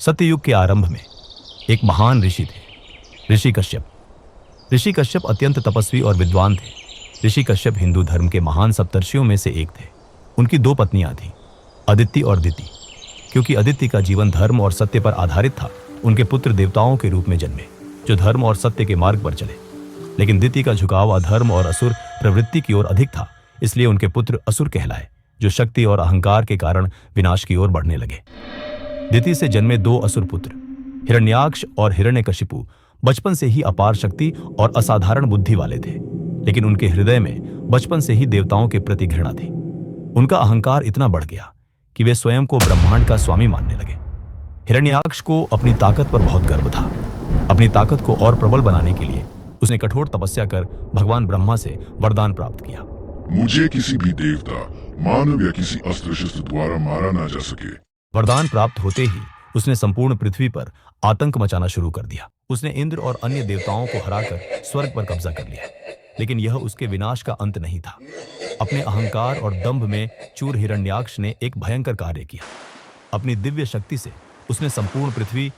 सत्ययुग के आरंभ में एक महान ऋषि थे, ऋषि कश्यप। ऋषि कश्यप अत्यंत तपस्वी और विद्वान थे। ऋषि कश्यप हिंदू धर्म के महान सप्तर्षियों में से एक थे। उनकी दो पत्नियां थीं, अदिति और दिति। क्योंकि अदिति का जीवन धर्म और सत्य पर आधारित था, उनके पुत्र देवताओं के रूप में जन्मे, जो धर्म और सत्य के मार्ग पर चले। लेकिन दिति का झुकाव अधर्म और असुर प्रवृत्ति की ओर अधिक था, इसलिए उनके पुत्र असुर कहलाए, जो शक्ति और अहंकार के कारण विनाश की ओर बढ़ने लगे। दिति से जन्मे दो असुर पुत्र हिरण्याक्ष और हिरण्यकशिपु बचपन से ही अपार शक्ति और असाधारण बुद्धि वाले थे, लेकिन उनके हृदय में बचपन से ही देवताओं के प्रति घृणा थी। उनका अहंकार इतना बढ़ गया कि वे स्वयं को ब्रह्मांड का स्वामी मानने लगे। हिरण्याक्ष को अपनी ताकत पर बहुत गर्व था। अपनी ताकत को और प्रबल बनाने के लिए उसने कठोर तपस्या कर भगवान ब्रह्मा से वरदान प्राप्त किया। मुझे किसी भी देवता, मानव या किसी अस्त्र शस्त्र द्वारा मारा ना जा सके। वरदान प्राप्त होते ही उसने संपूर्ण पृथ्वी पर आतंक मचाना शुरू कर दिया। उसने इंद्र और अन्य देवताओं को हराकर स्वर्ग पर कब्जा कर लिया, लेकिन यह उसके विनाश का अंत नहीं था। अपने अहंकार और दंभ में चूर हिरण्याक्ष ने एक भयंकर कार्य किया। अपनी दिव्य शक्ति से उसने संपूर्ण पृथ्वी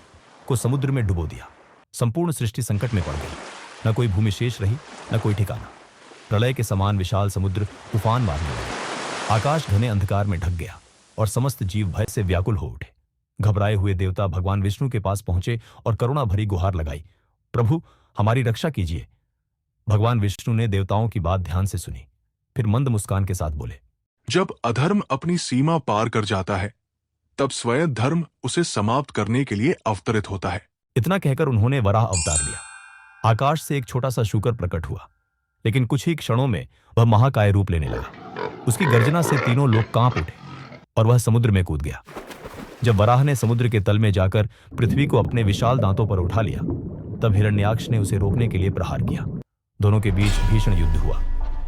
को समुद्र में डुबो दिया। संपूर्ण सृष्टि संकट में पड़ गई। न कोई भूमि शेष रही, न कोई ठिकाना। प्रलय के समान विशाल समुद्र उफान मारने लगा। आकाश घने अंधकार में ढक गया और समस्त जीव भय से व्याकुल हो उठे। घबराए हुए देवता भगवान विष्णु के पास पहुंचे और करुणा भरी गुहार लगाई, प्रभु हमारी रक्षा कीजिए। भगवान विष्णु ने देवताओं की बात ध्यान से सुनी, फिर मंद मुस्कान के साथ बोले, जब अधर्म अपनी सीमा पार कर जाता है, तब स्वयं धर्म उसे समाप्त करने के लिए अवतरित होता है। इतना कहकर उन्होंने वराह अवतार लिया। आकाश से एक छोटा सा शूकर प्रकट हुआ, लेकिन कुछ ही क्षणों में वह महाकाय रूप लेने लगा। उसकी गर्जना से तीनों लोग कांप उठे और वह समुद्र में कूद गया। जब वराह ने समुद्र के तल में जाकर पृथ्वी को अपने विशाल दांतों पर उठा लिया, तब हिरण्याक्ष ने उसे रोकने के लिए प्रहार किया। दोनों के बीच भीषण युद्ध हुआ।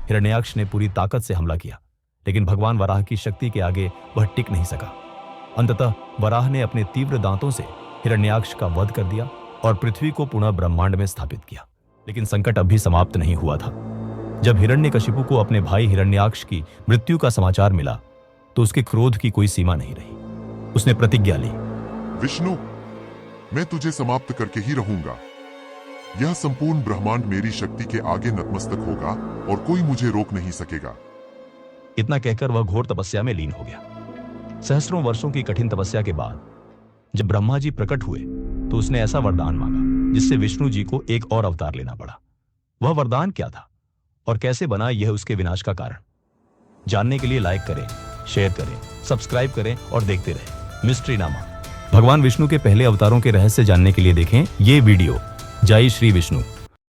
हिरण्याक्ष ने पूरी ताकत से हमला किया, लेकिन भगवान वराह की शक्ति के आगे वह टिक नहीं सका। अंततः वराह ने अपने तीव्र दांतों से हिरण्याक्ष का वध कर दिया और पृथ्वी को पुनः ब्रह्मांड में स्थापित किया। लेकिन संकट अभी समाप्त नहीं हुआ था। जब हिरण्यकशिपु को अपने भाई हिरण्याक्ष की मृत्यु का समाचार मिला, तो उसके क्रोध की कोई सीमा नहीं रही। उसने प्रतिज्ञा ली, विष्णु, मैं तुझे समाप्त करके ही रहूंगा। यह संपूर्ण ब्रह्मांड मेरी शक्ति के आगे नतमस्तक होगा और कोई मुझे रोक नहीं सकेगा। इतना कहकर वह घोर तपस्या में लीन हो गया। सहस्त्रों वर्षों की कठिन तपस्या के बाद जब ब्रह्मा जी प्रकट हुए, तो उसने ऐसा वरदान मांगा जिससे विष्णु जी को एक और अवतार लेना पड़ा। वह वरदान क्या था और कैसे बना यह उसके विनाश का कारण? जानने के लिए लाइक करें, शेयर करें, सब्सक्राइब करें और देखते रहें मिस्ट्री नामा। भगवान विष्णु के पहले अवतारों के रहस्य जानने के लिए देखें ये वीडियो। जय श्री विष्णु।